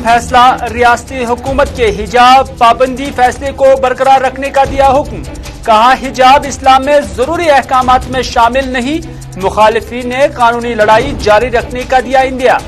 फैसला, रियासती हुकूमत के हिजाब पाबंदी फैसले को बरकरार रखने का दिया हुक्म। कहा हिजाब इस्लाम में जरूरी अहकामात में शामिल नहीं। मुखालिफिन ने कानूनी लड़ाई जारी रखने का दिया इंदिया।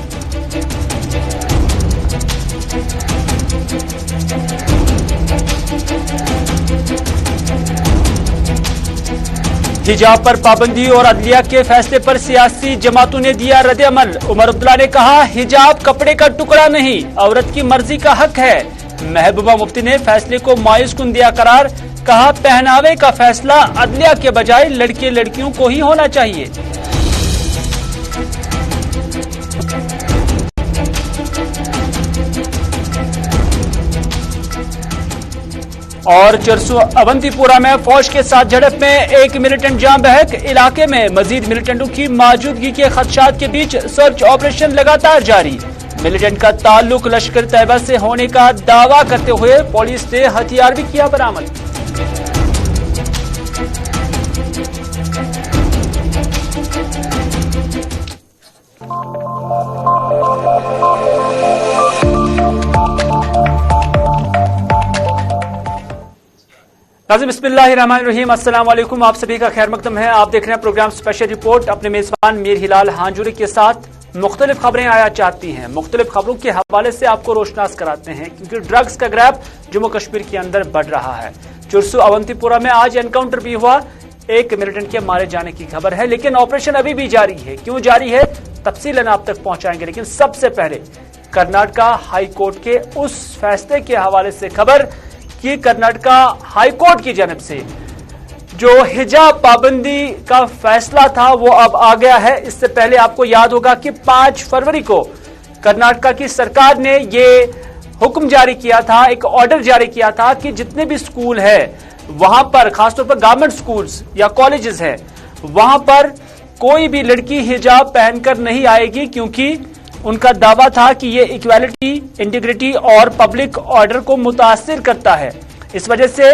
हिजाब पर पाबंदी और अदलिया के फैसले पर सियासी जमातों ने दिया रद्द अमल। उमर अब्दुल्ला ने कहा हिजाब कपड़े का टुकड़ा नहीं, औरत की मर्जी का हक है। महबूबा मुफ्ती ने फैसले को मायूस कुन दिया करार। कहा पहनावे का फैसला अदलिया के बजाय लड़के लड़कियों को ही होना चाहिए। और चरसू अवंतीपुरा में फौज के साथ झड़प में एक मिलिटेंट जान बहक। इलाके में मजीद मिलिटेंटों की मौजूदगी के खदशात के बीच सर्च ऑपरेशन लगातार जारी। मिलिटेंट का ताल्लुक लश्कर तैयबा से होने का दावा करते हुए पुलिस ने हथियार भी किया बरामद। नाज़रीन बिस्मिल्लाहिर्रहमानिर्रहीम, अस्सलाम वालेकुम। आप सभी का खैर मकदम है। आप देख रहे हैं प्रोग्राम स्पेशल रिपोर्ट अपने मेजबान मीर हिलाल हांजुरी के साथ। मुख्तलिफ खबरें आया चाहती हैं, मुख्तलिफ खबरों के हवाले से आपको रोशनास कराते हैं क्योंकि ड्रग्स का ग्रैब जम्मू कश्मीर के अंदर बढ़ रहा है। चुरसू अवंतीपुरा में आज एनकाउंटर भी हुआ, एक मिलिटेंट के मारे जाने की खबर है, लेकिन ऑपरेशन अभी भी जारी है। क्यों जारी है तफसीलन आप तक पहुंचाएंगे, लेकिन सबसे पहले कर्नाटका हाई कोर्ट के उस फैसले के हवाले से खबर कि कर्नाटका हाई कोर्ट की जानब से जो हिजाब पाबंदी का फैसला था वो अब आ गया है। इससे पहले आपको याद होगा कि 5 फरवरी को कर्नाटका की सरकार ने ये हुक्म जारी किया था, एक ऑर्डर जारी किया था कि जितने भी स्कूल है वहां पर, खासतौर पर गवर्नमेंट स्कूल्स या कॉलेजेस है, वहां पर कोई भी लड़की हिजाब पहनकर नहीं आएगी क्योंकि उनका दावा था कि ये इक्वालिटी, इंटीग्रिटी और पब्लिक ऑर्डर को मुतासिर करता है। इस वजह से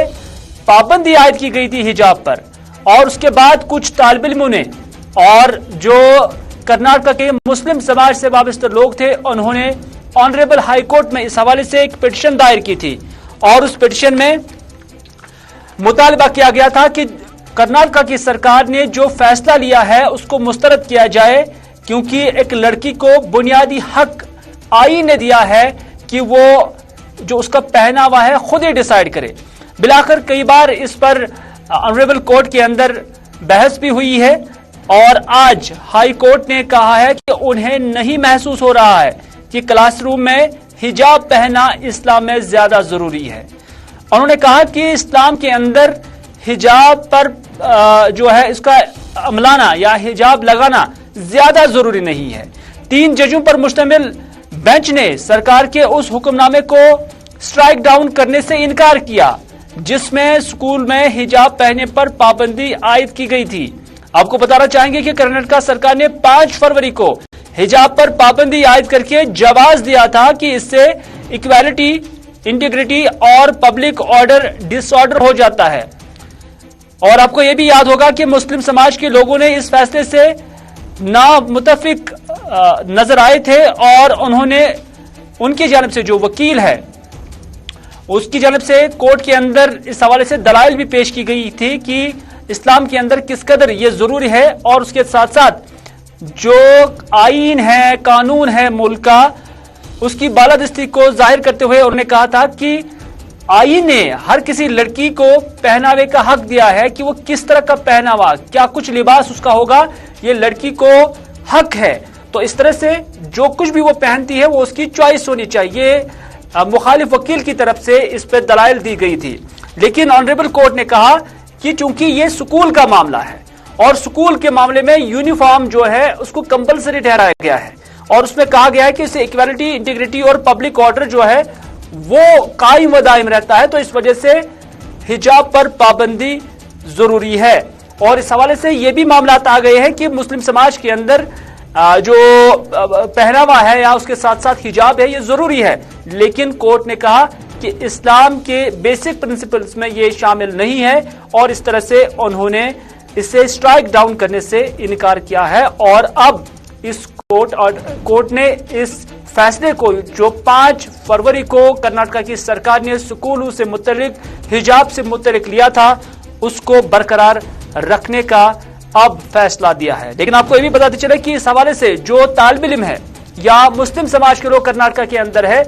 पाबंदी आयद की गई थी हिजाब पर। और उसके बाद कुछ तालिब इल्मों ने और जो कर्नाटक के मुस्लिम समाज से वाबस्ता लोग थे उन्होंने ऑनरेबल हाई कोर्ट में इस हवाले से एक पिटीशन दायर की थी और उस पिटीशन में मुतालबा किया गया था कि कर्नाटक की सरकार ने जो फैसला लिया है उसको मुस्तरद किया जाए क्योंकि एक लड़की को बुनियादी हक आईन ने दिया है कि वो जो उसका पहनावा है खुद ही डिसाइड करे। बिलाखिर कई बार इस पर ऑनरेबल कोर्ट के अंदर बहस भी हुई है और आज हाई कोर्ट ने कहा है कि उन्हें नहीं महसूस हो रहा है कि क्लासरूम में हिजाब पहनना इस्लाम में ज्यादा जरूरी है। उन्होंने कहा कि इस्लाम के अंदर हिजाब पर जो है इसका अमलाना या हिजाब लगाना ज्यादा जरूरी नहीं है। 3 जजों पर मुश्तमिल बेंच ने सरकार के उस हुक्मनामे को स्ट्राइक डाउन करने से इनकार किया जिसमें स्कूल में हिजाब पहनने पर पाबंदी आयद की गई थी। आपको बताना चाहेंगे कि कर्नाटक सरकार ने 5 फरवरी को हिजाब पर पाबंदी आयद करके जवाब दिया था कि इससे इक्वालिटी, इंटीग्रिटी और पब्लिक ऑर्डर डिसऑर्डर हो जाता है। और आपको यह भी याद होगा कि मुस्लिम समाज के लोगों ने इस फैसले से ना मुतफिक नजर आए थे और उन्होंने उनकी जानब से जो वकील है उसकी जानब से कोर्ट के अंदर इस हवाले से दलाइल भी पेश की गई थी कि इस्लाम के अंदर किस कदर ये जरूरी है और उसके साथ साथ जो आईन है, कानून है मुल्क का, उसकी बालादस्ती को जाहिर करते हुए उन्होंने कहा था कि आईन ने हर किसी लड़की को पहनावे का हक दिया है कि वो किस तरह का पहनावा, क्या कुछ लिबास उसका होगा, ये लड़की को हक है। तो इस तरह से जो कुछ भी वो पहनती है वो उसकी चॉइस होनी चाहिए। मुखालिफ वकील की तरफ से इस पर दलाइल दी गई थी, लेकिन ऑनरेबल कोर्ट ने कहा कि चूंकि ये स्कूल का मामला है और स्कूल के मामले में यूनिफॉर्म जो है उसको कंपलसरी ठहराया गया है और उसमें कहा गया है कि इससे इक्वालिटी, इंटीग्रिटी और पब्लिक ऑर्डर जो है वो कायम व दायम रहता है। तो इस वजह से हिजाब पर पाबंदी जरूरी है और इस हवाले से ये भी मामला आ गए हैं कि मुस्लिम समाज के अंदर जो पहनावा है या उसके साथ साथ हिजाब है ये जरूरी है, लेकिन कोर्ट ने कहा कि इस्लाम के बेसिक प्रिंसिपल्स में ये शामिल नहीं है और इस तरह से उन्होंने इसे स्ट्राइक डाउन करने से इनकार किया है। और अब इस कोर्ट ने इस फैसले को जो 5 फरवरी को कर्नाटका की सरकार ने स्कूलों से मुतल्लिक हिजाब से मुतल्लिक लिया था उसको बरकरार रखने का अब फैसला दिया है। लेकिन आपको ये भी बताते चले कि इस हवाले से जो तालिब इल्म है या मुस्लिम समाज के लोग कर्नाटका के अंदर है,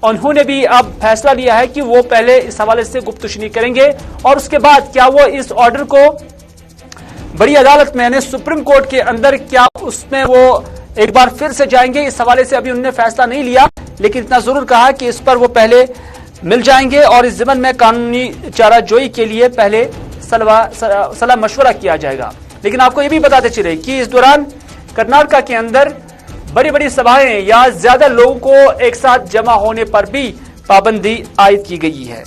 उन्होंने भी अब फैसला लिया है कि वो पहले इस हवाले से गुफ्तगू करेंगे और उसके बाद क्या वो इस ऑर्डर को बड़ी अदालत में यानी सुप्रीम कोर्ट के अंदर क्या उसमें वो एक बार फिर से जाएंगे। इस हवाले से अभी उन्होंने फैसला नहीं लिया, लेकिन इतना जरूर कहा कि इस पर वो पहले मिल जाएंगे और इस ज़िम्मन में कानूनी चाराजोई के लिए पहले सलाह मशवरा किया जाएगा। लेकिन आपको ये भी बताते चले कि इस दौरान कर्नाटका के अंदर बड़ी बड़ी सभाएं या ज्यादा लोगों को एक साथ जमा होने पर भी पाबंदी आयद की गई है।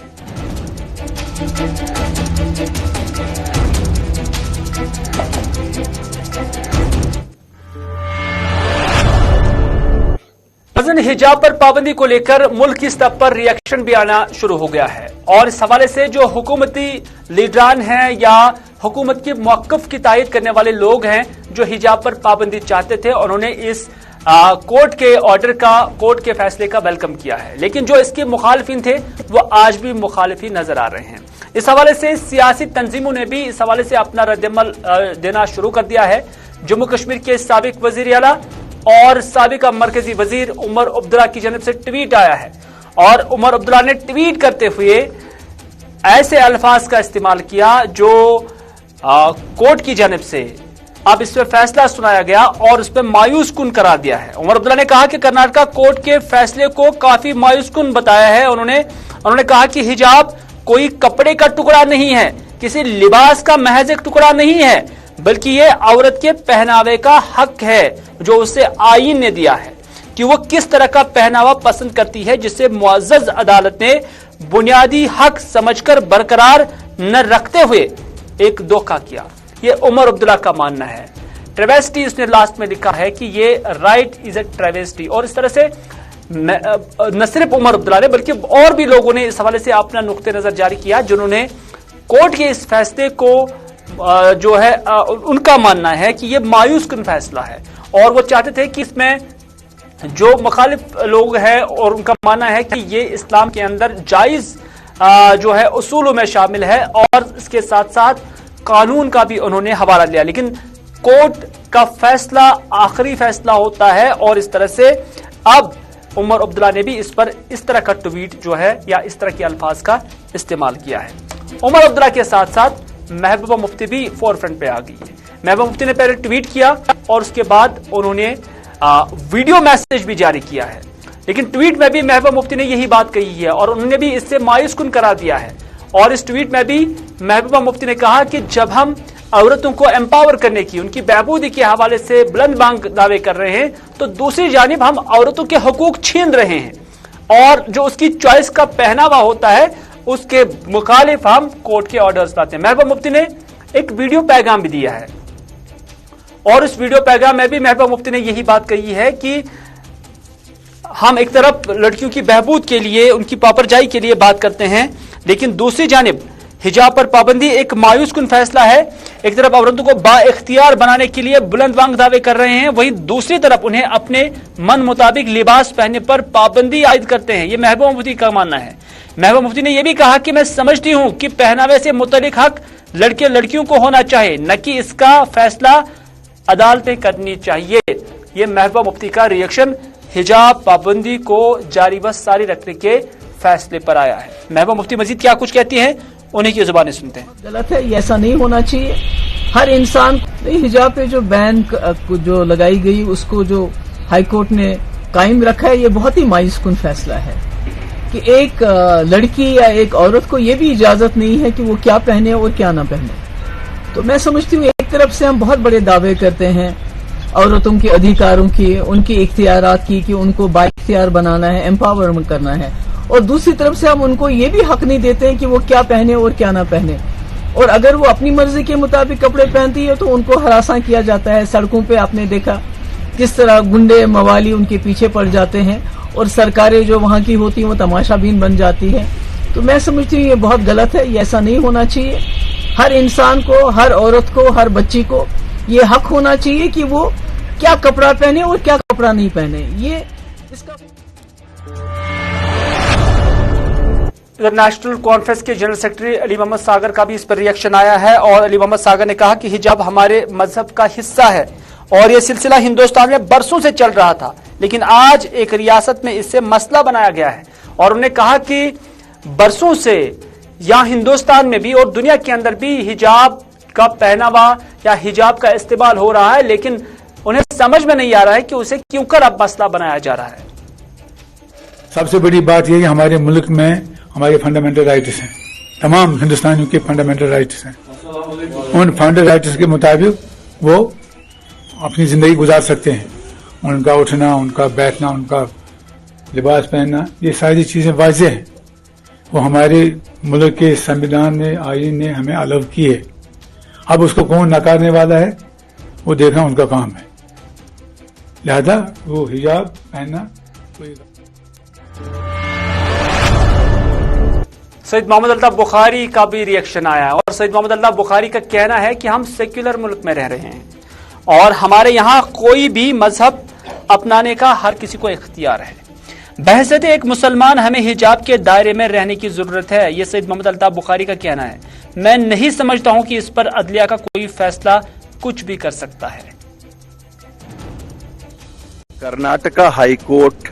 वज़न हिजाब पर पाबंदी को लेकर मुल्क की सतह पर रिएक्शन भी आना शुरू हो गया है और इस हवाले से जो हुकूमती लीडरान हैं या हुकूमत के मौक़िफ़ की तायद करने वाले लोग हैं जो हिजाब पर पाबंदी चाहते थे, उन्होंने इस कोर्ट के ऑर्डर का, कोर्ट के फैसले का वेलकम किया है। लेकिन जो इसके मुखालिफिन थे वो आज भी मुखालिफी नजर आ रहे हैं। इस हवाले से सियासी तंजीमों ने भी इस हवाले से अपना रद्दअमल देना शुरू कर दिया है। जम्मू कश्मीर के साबिक वजीर आला और साबिका मरकजी वजीर उमर अब्दुल्ला की जानब से ट्वीट आया है और उमर अब्दुल्ला ने ट्वीट करते हुए ऐसे अल्फाज का इस्तेमाल किया जो कोर्ट की जानब से अब इस पर फैसला सुनाया गया और उस पर मायूस कुन करार दिया है। उमर अब्दुल्ला ने कहा कि कर्नाटका कोर्ट के फैसले को काफी मायूस कुन बताया है। उन्होंने कहा कि हिजाब कोई कपड़े का टुकड़ा नहीं है, किसी लिबास का महज एक टुकड़ा नहीं है, बल्कि ये औरत के पहनावे का हक है जो उसे आईन ने दिया है कि वो किस तरह का पहनावा पसंद करती है, जिसे मुअज़्ज़ज़ अदालत ने बुनियादी हक समझकर बरकरार न रखते हुए एक धोखा किया। ये उमर अब्दुल्ला का मानना है। ट्रेवेस्टी इसने लास्ट में लिखा है कि ये राइट इज ए ट्रेवेस्टी और इस तरह से न सिर्फ उमर अब्दुल्ला ने बल्कि और भी लोगों ने इस हवाले से अपना नुक्ते नजर जारी किया जिन्होंने कोर्ट के इस फैसले को जो है उनका मानना है कि ये मायूस कुन फैसला है और वो चाहते थे कि इसमें जो मुखालिफ लोग हैं और उनका मानना है कि ये इस्लाम के अंदर जायज जो है उसूलों में शामिल है और इसके साथ साथ कानून का भी उन्होंने हवाला लिया। लेकिन कोर्ट का फैसला आखिरी फैसला होता है और इस तरह से अब उमर अब्दुल्ला ने भी इस पर इस तरह का ट्वीट जो है या इस तरह के अल्फाज का इस्तेमाल किया है। उमर अब्दुल्ला के साथ साथ महबूबा मुफ्ती भी फोरफ्रंट पे आ गई है। महबूबा मुफ्ती ने पहले ट्वीट किया और उसके बाद उन्होंने वीडियो मैसेज भी जारी किया है। लेकिन ट्वीट में भी महबूबा मुफ्ती ने यही बात कही है और उन्होंने भी इससे मायूस कुन करार दिया है और इस ट्वीट में भी महबूबा मुफ्ती ने कहा कि जब हम औरतों को एम्पावर करने की, उनकी बहबूदी के हवाले से बुलंद बांग दावे कर रहे हैं तो दूसरी जानिब हम औरतों के हुकूक छीन रहे हैं और जो उसकी चॉइस का पहनावा होता है उसके मुखालिफ हम कोर्ट के ऑर्डर्स लाते हैं। महबूबा मुफ्ती ने एक वीडियो पैगाम भी दिया है और इस वीडियो पैगाम में भी महबूबा मुफ्ती ने यही बात कही है कि हम एक तरफ लड़कियों की बहबूद के लिए, उनकी पापरजाई के लिए बात करते हैं, लेकिन दूसरी जानिब हिजाब पर पाबंदी एक मायूस कुन फैसला है। एक तरफ औरतों को बाइख्तियार बनाने के लिए बुलंद बांग दावे कर रहे हैं, वहीं दूसरी तरफ उन्हें अपने मन मुताबिक लिबास पहनने पर पाबंदी आयद करते हैं। ये महबूबा मुफ्ती का मानना है। महबूबा मुफ्ती ने यह भी कहा कि मैं समझती हूं कि पहनावे से मुतल्लिक हक लड़के लड़कियों को होना चाहिए, न कि इसका फैसला अदालतें करनी चाहिए। ये महबूबा मुफ्ती का रिएक्शन हिजाब पाबंदी को जारी व सारी रखने के फैसले पर आया है। महबूबा मुफ्ती मजीद क्या कुछ कहती हैं, उन्हीं की जुबानी सुनते हैं। गलत है, ऐसा नहीं होना चाहिए। हर इंसान हिजाब पे जो बैन जो लगाई गई उसको जो हाई कोर्ट ने कायम रखा है, ये बहुत ही मायूस कुन फैसला है कि एक लड़की या एक औरत को ये भी इजाजत नहीं है कि वो क्या पहने और क्या ना पहने। तो मैं समझती हूँ एक तरफ से हम बहुत बड़े दावे करते हैं औरतों के अधिकारों की, उनकी इख्तियारात की कि उनको बाइख्तियार बनाना है, एम्पावरमेंट करना है, और दूसरी तरफ से हम उनको ये भी हक नहीं देते हैं कि वो क्या पहने और क्या ना पहने। और अगर वो अपनी मर्जी के मुताबिक कपड़े पहनती है तो उनको हरासा किया जाता है। सड़कों पे आपने देखा किस तरह गुंडे मवाली उनके पीछे पड़ जाते हैं और सरकारें जो वहाँ की होती हैं वो तमाशाबीन बन जाती है। तो मैं समझती हूँ ये बहुत गलत है, ये ऐसा नहीं होना चाहिए। हर इंसान को, हर औरत को, हर बच्ची को ये हक होना चाहिए कि वो क्या कपड़ा पहने और क्या कपड़ा नहीं पहने। ये اس کا ادھر نیشنل کانفرنس کے جنرل سیکرٹری علی محمد ساگر کا بھی اس پر ریئیکشن آیا ہے، اور علی محمد ساگر نے کہا کہ حجاب ہمارے مذہب کا حصہ ہے اور یہ سلسلہ ہندوستان میں برسوں سے چل رہا تھا، لیکن آج ایک ریاست میں اس سے مسئلہ بنایا گیا ہے، اور انہوں نے کہا کہ برسوں سے یہاں ہندوستان میں بھی اور دنیا کے اندر بھی حجاب کا پہناوا یا حجاب کا استعمال ہو رہا ہے، لیکن انہیں سمجھ میں نہیں آ رہا ہے کہ اسے کیوں کر اب مسئلہ بنایا جا رہا ہے۔ سب سے بڑی بات یہ کہ ہمارے ملک میں ہمارے فنڈامنٹل رائٹس ہیں، تمام ہندوستانیوں کے فنڈامنٹل رائٹس ہیں، ان فنڈامنٹل رائٹس کے مطابق وہ اپنی زندگی گزار سکتے ہیں، ان کا اٹھنا، ان کا بیٹھنا، ان کا لباس پہننا، یہ ساری چیزیں واضح ہیں، وہ ہمارے ملک کے سنویدھان نے، آئین نے ہمیں الاؤ کی ہے۔ اب اس کو کون نکارنے والا ہے وہ دیکھنا ان کا کام ہے، لہذا وہ حجاب پہننا کوئی سید محمد الطاف بخاری کا بھی ریئیکشن آیا ہے، اور سید محمد الطاف بخاری کا کہنا ہے کہ ہم سیکولر ملک میں رہ رہے ہیں اور ہمارے یہاں کوئی بھی مذہب اپنانے کا ہر کسی کو اختیار ہے، بحیثیت ایک مسلمان ہمیں حجاب کے دائرے میں رہنے کی ضرورت ہے، یہ سید محمد الطاف بخاری کا کہنا ہے۔ میں نہیں سمجھتا ہوں کہ اس پر عدلیہ کا کوئی فیصلہ کچھ بھی کر سکتا ہے۔ کرناٹکا ہائی کورٹ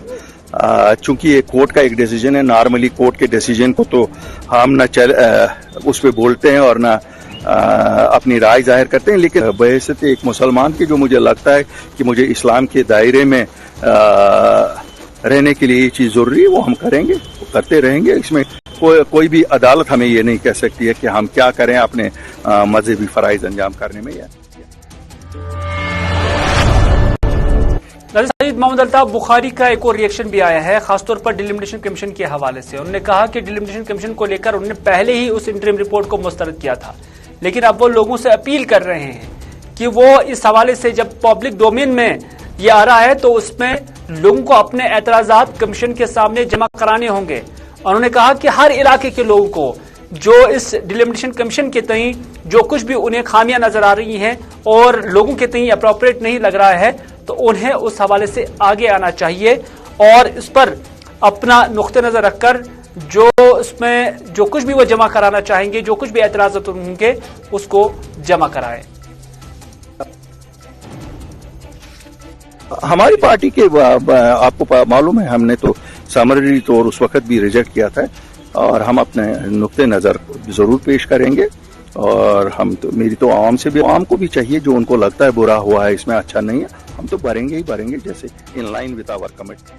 چونکہ یہ کورٹ کا ایک ڈیسیجن ہے، نارملی کورٹ کے ڈیسیجن کو تو ہم نہ اس پہ بولتے ہیں اور نہ اپنی رائے ظاہر کرتے ہیں، لیکن بحیثیت ایک مسلمان کی جو مجھے لگتا ہے کہ مجھے اسلام کے دائرے میں رہنے کے لیے یہ چیز ضروری ہے، وہ ہم کریں گے، وہ کرتے رہیں گے۔ اس میں کوئی بھی عدالت ہمیں یہ نہیں کہہ سکتی ہے کہ ہم کیا کریں اپنے مذہبی فرائض انجام کرنے میں۔ سید محمد الطاف بخاری کا ایک اور ریئیکشن بھی آیا ہے، خاص طور پر ڈیلیمیٹیشن کمیشن کے حوالے سے۔ انہوں نے کہا کہ ڈیلیمیٹیشن کمیشن کو لے کر انہوں نے پہلے ہی اس انٹریم رپورٹ کو مسترد کیا تھا، لیکن اب وہ لوگوں سے اپیل کر رہے ہیں کہ وہ اس حوالے سے جب پبلک ڈومین میں یہ آ رہا ہے تو اس میں لوگوں کو اپنے اعتراضات کمیشن کے سامنے جمع کرانے ہوں گے۔ انہوں نے کہا کہ ہر علاقے کے لوگوں کو جو اس ڈیلیمیٹیشن کمیشن کے تئیں جو کچھ بھی انہیں خامیاں نظر آ رہی ہیں اور لوگوں کے تئیں اپروپریٹ نہیں لگ رہا ہے تو انہیں اس حوالے سے آگے آنا چاہیے اور اس پر اپنا نقطہ نظر رکھ کر جو اس میں جو کچھ بھی وہ جمع کرانا چاہیں گے، جو کچھ بھی اعتراضات ہوں گے، اس کو جمع کرائیں۔ ہماری پارٹی کے آپ کو معلوم ہے، ہم نے تو سمرری طور اس وقت بھی ریجیکٹ کیا تھا، اور ہم اپنے نقطہ نظر ضرور پیش کریں گے، اور ہم تو میری تو عوام سے بھی، عوام کو بھی چاہیے جو ان کو لگتا ہے برا ہوا ہے، اس میں اچھا نہیں ہے، ہم تو بھریں گے ہی بھریں گے، جیسے in line with our commitment.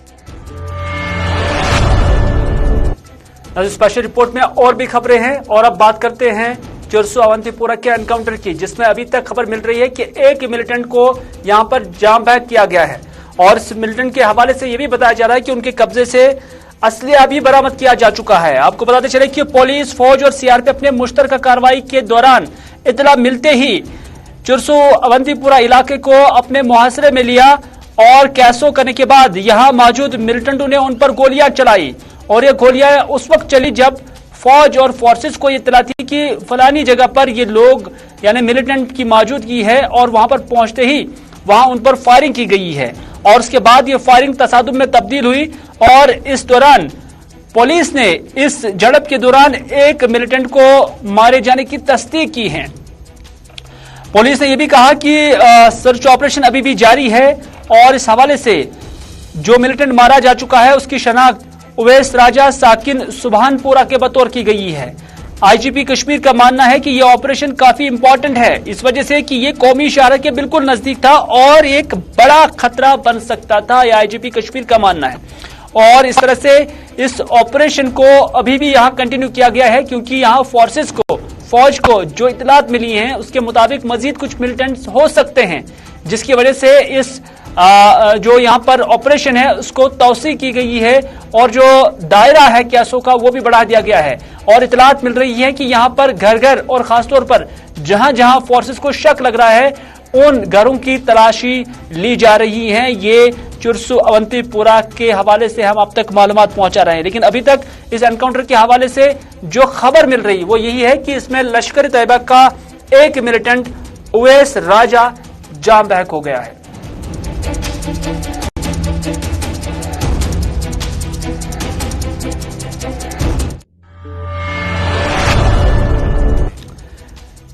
Special report میں اور بھی خبریں ہیں، اور اب بات کرتے ہیں چرسو اونتی پورہ کے انکاؤنٹر کی، جس میں ابھی تک خبر مل رہی ہے کہ ایک ملیٹنٹ کو یہاں پر جام بحق کیا گیا ہے، اور اس ملیٹنٹ کے حوالے سے یہ بھی بتایا جا رہا ہے کہ ان کے قبضے سے اسلحہ بھی برآمد کیا جا چکا ہے۔ آپ کو بتاتے چلے کہ پولیس، فوج اور سی آر پی اپنے مشترکہ کارروائی کے دوران اطلاع ملتے ہی چرسو اونتی پورہ علاقے کو اپنے محاصرے میں لیا، اور کیسو کرنے کے بعد یہاں موجود ملیٹنٹوں نے ان پر گولیاں چلائی، اور یہ گولیاں اس وقت چلی جب فوج اور فورسز کو یہ اطلاع تھی کہ فلانی جگہ پر یہ لوگ یعنی ملیٹنٹ کی موجودگی ہے، اور وہاں پر پہنچتے ہی وہاں ان پر فائرنگ کی گئی ہے، اور اس کے بعد یہ فائرنگ تصادم میں تبدیل ہوئی، اور اس دوران پولیس نے اس جھڑپ کے دوران ایک ملیٹنٹ کو مارے جانے کی تصدیق کی ہے۔ پولیس نے یہ بھی کہا کہ سرچ آپریشن ابھی بھی جاری ہے، اور اس حوالے سے جو ملیٹنٹ مارا جا چکا ہے اس کی شناخت اویس راجہ ساکن سبحان پورہ کے بطور کی گئی ہے۔ آئی جی پی کشمیر کا ماننا ہے کہ یہ آپریشن کافی امپورٹنٹ ہے، اس وجہ سے کہ یہ قومی شاہراہ کے بالکل نزدیک تھا اور ایک بڑا خطرہ بن سکتا تھا، یہ آئی جی پی کشمیر کا ماننا ہے، اور اس طرح سے اس آپریشن کو ابھی بھی یہاں کنٹینیو کیا گیا ہے، کیونکہ یہاں فورسز کو، فوج کو جو اطلاعات ملی ہیں اس کے مطابق مزید کچھ ملیٹنٹس ہو سکتے ہیں، جس کی وجہ سے اس جو یہاں پر آپریشن ہے اس کو توسیع کی گئی ہے، اور جو دائرہ ہے کیسوں کا وہ بھی بڑھا دیا گیا ہے، اور اطلاعات مل رہی ہے کہ یہاں پر گھر گھر اور خاص طور پر جہاں جہاں فورسز کو شک لگ رہا ہے ان گھروں کی تلاشی لی جا رہی ہے۔ یہ چرسو اونتی پورہ کے حوالے سے ہم اب تک معلومات پہنچا رہے ہیں، لیکن ابھی تک اس انکاؤنٹر کے حوالے سے جو خبر مل رہی وہ یہی ہے کہ اس میں لشکر طیبہ کا ایک ملیٹنٹ اویس راجہ جام بحق ہو گیا ہے۔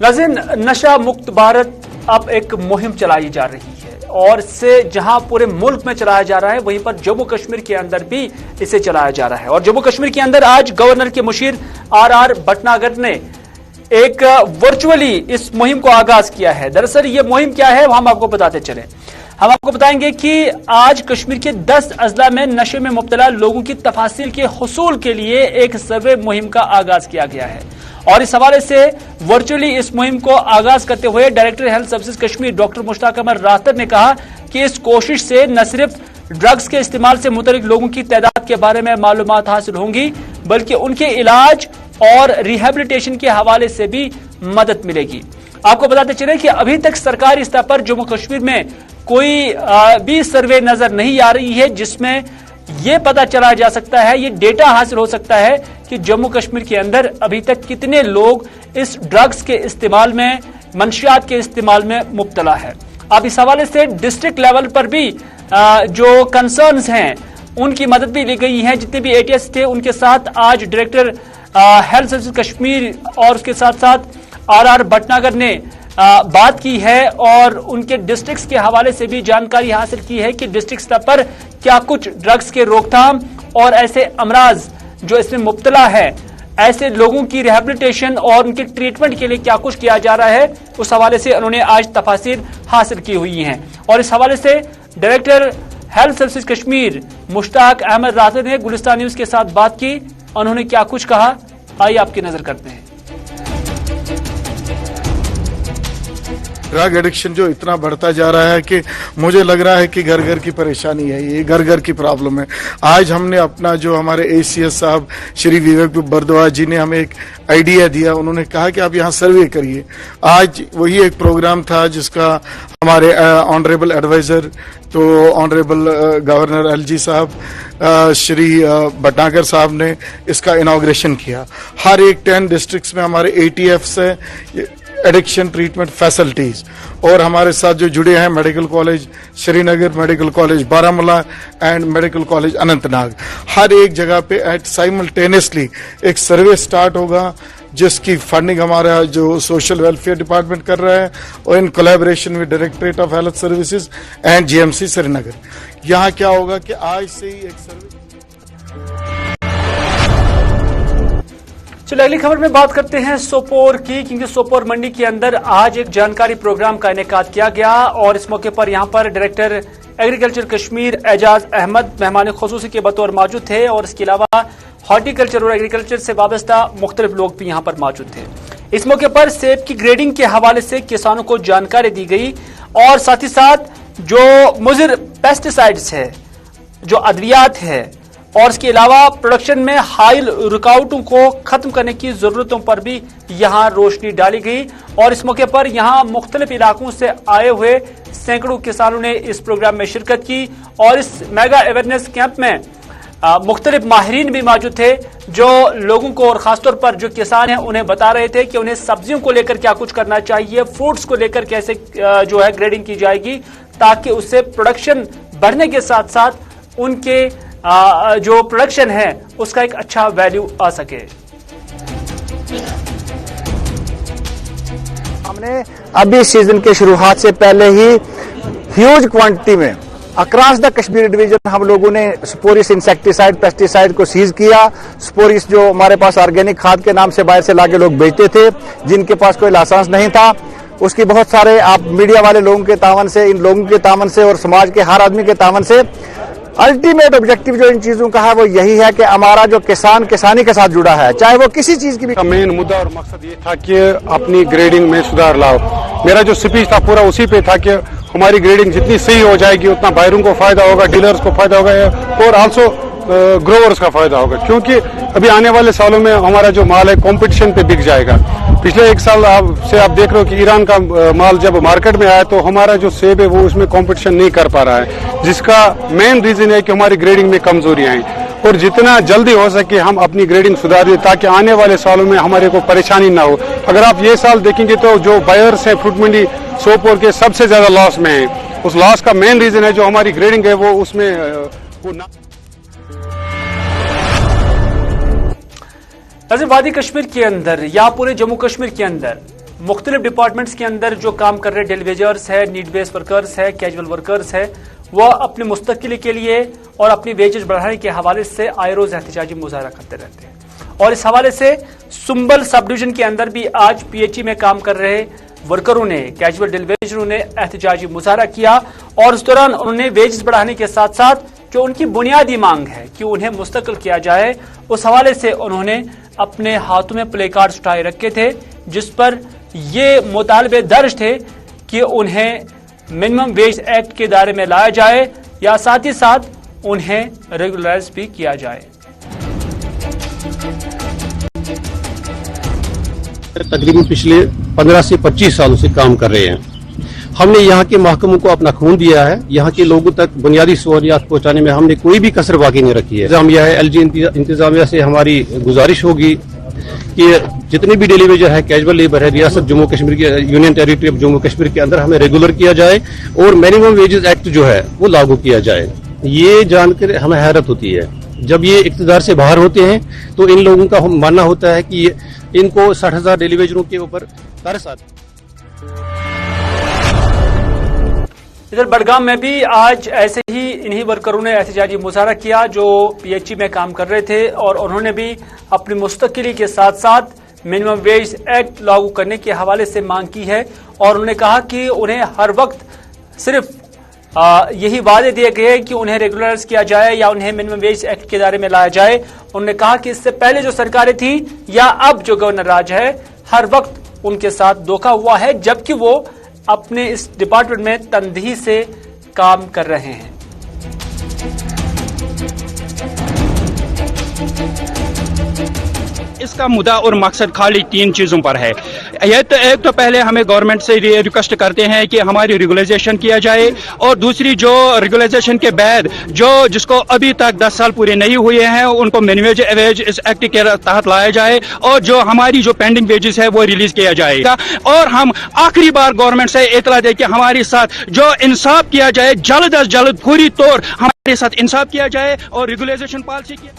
नाज़रीन, नशा मुक्त भारत अब एक मुहिम चलाई जा रही है और इससे जहां पूरे मुल्क में चलाया जा रहा है वहीं पर जम्मू कश्मीर के अंदर भी इसे चलाया जा रहा है। और जम्मू कश्मीर के अंदर आज गवर्नर के मुशीर आर भटनागर ने एक वर्चुअली इस मुहिम को आगाज किया है। दरअसल ये मुहिम क्या है हम आपको बताते चले। हम आपको बताएंगे कि आज कश्मीर के 10 अजला में नशे में मुब्तला लोगों की तफासिल के हुसूल के लिए एक सर्वे मुहिम का आगाज किया गया है। और इस हवाले से वर्चुअली इस मुहिम को आगाज करते हुए director health services Kashmir doctor Mushtaq Ahmad Rather ने कहा कि इस कोशिश से न सिर्फ ड्रग्स के इस्तेमाल से मुतल्लिक लोगों की तादाद के बारे में मालूमात हासिल होंगी बल्कि उनके इलाज और रिहेबिलिटेशन के हवाले से भी मदद मिलेगी। आपको बताते चले कि अभी तक सरकारी स्तर पर जम्मू कश्मीर में कोई भी सर्वे नजर नहीं आ रही है जिसमें यह पता चला जा सकता है, ये डेटा हासिल हो सकता है कि जम्मू कश्मीर के अंदर अभी तक कितने लोग इस ड्रग्स के इस्तेमाल में, मंशियात के इस्तेमाल में मुब्तला है। अब इस हवाले से डिस्ट्रिक्ट लेवल पर भी जो कंसर्न्स हैं उनकी मदद भी ली गई है। जितने भी एटीएस थे उनके साथ आज डायरेक्टर हेल्थ सर्विसेज कश्मीर और उसके साथ साथ आर भटनागर ने बात की है और उनके डिस्ट्रिक्ट्स के हवाले से भी जानकारी हासिल की है कि डिस्ट्रिक्ट स्तर पर क्या कुछ ड्रग्स के रोकथाम और ऐसे अमराज जो इसमें मुब्तला है ऐसे लोगों की रिहेबिलिटेशन और उनके ट्रीटमेंट के लिए क्या कुछ किया जा रहा है, उस हवाले से उन्होंने आज तफासिल हासिल की हुई हैं। और इस हवाले से director health services Kashmir Mushtaq Ahmad Rather ने गुलिस्तान न्यूज के साथ बात की। उन्होंने क्या कुछ कहा, आइए आपकी नजर करते हैं। ड्रग एडिक्शन जो इतना बढ़ता जा रहा है कि मुझे लग रहा है कि घर घर की परेशानी है, ये घर घर की प्रॉब्लम है। आज हमने अपना जो हमारे एसीएस साहब श्री विवेक बरद्वाज जी ने हमें एक आइडिया दिया, उन्होंने कहा कि आप यहाँ सर्वे करिए। आज वही एक प्रोग्राम था जिसका हमारे ऑनरेबल एडवाइजर तो ऑनरेबल गवर्नर एलजी साहब श्री भटनागर साहब ने इसका इनॉग्रेशन किया। हर एक 10 डिस्ट्रिक्ट्स में हमारे एटीएफ से एडिक्शन ट्रीटमेंट फैसिलिटीज और हमारे साथ जो जुड़े हैं medical college Srinagar, medical college Baramulla and medical college Anantnag, हर एक जगह पे एट साइमल्टेनियसली एक सर्वे स्टार्ट होगा जिसकी फंडिंग हमारा जो सोशल वेलफेयर डिपार्टमेंट कर रहा है और in collaboration with directorate of health services and GMC Srinagar. यहाँ क्या होगा कि आज से ही एक सर्वे। चलिए अगली खबर में बात करते हैं सोपोर की, क्योंकि सोपोर मंडी के अंदर आज एक जानकारी प्रोग्राम का इनेकाद किया गया और इस मौके पर यहां पर डायरेक्टर एग्रीकल्चर कश्मीर एजाज अहमद मेहमान खुसूसी के बतौर मौजूद थे और इसके अलावा हॉर्टिकल्चर और एग्रीकल्चर से वाबस्ता मुख्तलिफ लोग भी यहां पर मौजूद थे। इस मौके पर सेब की ग्रेडिंग के हवाले से किसानों को जानकारी दी गई और साथ ही साथ जो मुज़िर पेस्टिसाइड्स है, जो अद्वियात है और इसके अलावा प्रोडक्शन में हाइल रुकावटों को खत्म करने की जरूरतों पर भी यहां रोशनी डाली गई। और इस मौके पर यहां मुख्तलिफ इलाकों से आए हुए सैकड़ों किसानों ने इस प्रोग्राम में शिरकत की और इस मेगा अवेयरनेस कैंप में मुख्तलिफ माहिरीन भी मौजूद थे जो लोगों को और खासतौर पर जो किसान हैं उन्हें बता रहे थे कि उन्हें सब्जियों को लेकर क्या कुछ करना चाहिए, फ्रूट्स को लेकर कैसे जो है ग्रेडिंग की जाएगी ताकि उससे प्रोडक्शन बढ़ने के साथ साथ उनके जो प्रोडक्शन है उसका एक अच्छा वैल्यू आ सके। हमने अभी सीजन के शुरुआत से पहले ही ह्यूज क्वांटिटी में अक्रॉस द कश्मीर डिवीजन हम लोगों ने स्पोरिस इंसेक्टिसाइड पेस्टिसाइड को सीज किया। स्पोरिस जो हमारे पास ऑर्गेनिक खाद के नाम से बाहर से लाके लोग बेचते थे, जिनके पास कोई लाइसेंस नहीं था, उसकी बहुत सारे आप मीडिया वाले लोगों के तावन से, इन लोगों के तावन से और समाज के हर आदमी के तावन से अल्टीमेट ऑब्जेक्टिव जो इन चीजों का है वो यही है कि हमारा जो किसान किसानी के साथ जुड़ा है, चाहे वो किसी चीज की भी। मेन मुद्दा और मकसद ये था कि अपनी ग्रेडिंग में सुधार लाओ। मेरा जो स्पीच था पूरा उसी पे था कि हमारी ग्रेडिंग जितनी सही हो जाएगी उतना बायरों को फायदा होगा, डीलर्स को फायदा होगा और आल्सो ग्रोवर्स का फायदा होगा, क्योंकि अभी आने वाले सालों में हमारा जो माल है कंपटीशन पे बिक जाएगा। पिछले एक साल से आप देख रहे हो कि ईरान का माल जब मार्केट में आया तो हमारा जो सेब है वो उसमें कंपटीशन नहीं कर पा रहा है, जिसका मेन रीजन है कि हमारी ग्रेडिंग में कमजोरियां हैं। और जितना जल्दी हो सके हम अपनी ग्रेडिंग सुधारिए ताकि आने वाले सालों में हमारे को परेशानी ना हो। अगर आप ये साल देखेंगे तो जो बायर्स हैं फ्रूट मंडी सोपोर के सबसे ज्यादा लॉस में है। उस लॉस का मेन रीजन है जो हमारी ग्रेडिंग है वो उसमें वो ना। वादी कश्मीर के अंदर या पूरे जम्मू कश्मीर के अंदर मुख्तलिफ डिपार्टमेंट्स के अंदर जो काम कर रहे डेलीवेजर्स है, नीड बेस्ड वर्कर्स है, कैजुअल वर्कर्स है, वह अपनी मुस्तकिली के लिए और अपनी वेजेस बढ़ाने के हवाले से आए रोज एहतजाजी मुजाहरा करते रहते हैं। और इस हवाले से सुंबल सब डिवीजन के अंदर भी आज पीएचई में काम कर रहे वर्करों ने, कैजुअल डेलीवेजरों ने एहतजाजी मुजाहरा किया और उस दौरान उन्होंने वेजेस बढ़ाने के साथ साथ जो उनकी बुनियादी मांग है कि उन्हें मुस्तकिल किया जाए, उस हवाले से उन्होंने अपने हाथों में प्ले कार्ड्स उठाए रखे थे जिस पर ये मुतालबे दर्ज थे कि उन्हें मिनिमम वेज एक्ट के दायरे में लाया जाए या साथ ही साथ उन्हें रेगुलराइज भी किया जाए। तकरीबन पिछले 15 से 25 सालों से काम कर रहे हैं। हमने यहाँ के महकमों को अपना खून दिया है। यहाँ के लोगों तक बुनियादी सहूलियात पहुँचाने में हमने कोई भी कसर बाकी नहीं रखी है। इंतजामिया है, एलजी इंतजामिया से हमारी गुजारिश होगी कि जितने भी डेलीवेजर है, कैजुअल लेबर है, रियासत जम्मू कश्मीर के union territory of Jammu Kashmir के अंदर हमें रेगुलर किया जाए और मिनिमम वेजेस एक्ट जो है वो लागू किया जाए। ये जानकर हमें हैरत होती है, जब ये इक़्तिदार से बाहर होते हैं तो इन लोगों का मानना होता है कि इनको 60,000 डेलीवेजरों के ऊपर तरस आता है। इधर बडगाम में भी आज ऐसे ही इन्हीं वर्करों ने एहतजाजी मुजाहरा किया जो पीएचई में काम कर रहे थे और उन्होंने भी अपनी मुस्तकिली के साथ साथ मिनिमम वेज एक्ट लागू करने के हवाले से मांग की है और उन्होंने कहा कि उन्हें हर वक्त सिर्फ यही वादे दिए गए कि उन्हें रेगुलराइज किया जाए या उन्हें मिनिमम वेज एक्ट के दायरे में लाया जाए। उन्होंने कहा कि इससे पहले जो सरकारें थी या अब जो गवर्नर राज है, हर वक्त उनके साथ धोखा हुआ है जबकि वो अपने इस डिपार्टमेंट में तनदेही से काम कर रहे हैं। इसका मुद्दा और मकसद खाली 3 चीजों पर है। एक तो पहले हमें गवर्नमेंट से रिक्वेस्ट करते हैं कि हमारी रेगुलाइजेशन किया जाए और दूसरी जो रेगुलाइजेशन के बाद जिसको अभी तक 10 साल पूरे नहीं हुए हैं उनको मिनिमम वेज इस एक्ट के तहत लाया जाए और जो हमारी जो पेंडिंग वेजेस है वो रिलीज किया जाएगा। और हम आखिरी बार गवर्नमेंट से इतला दे कि हमारे साथ जो इंसाफ किया जाए, जल्द अज जल्द पूरी तौर हमारे साथ इंसाफ किया जाए और रेगुलाइजेशन पॉलिसी की।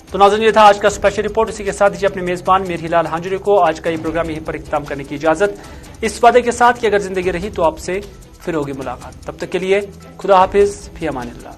तो नाज़रीन, ये था आज का स्पेशल रिपोर्ट। इसी के साथ ही अपने मेजबान मीर हिलाल हांजुरी को आज का ये प्रोग्राम यहीं पर इख्तिताम करने की इजाजत, इस वादे के साथ कि अगर जिंदगी रही तो आपसे फिर होगी मुलाकात। तब तक के लिए खुदा हाफिज, फी अमानिल्लाह।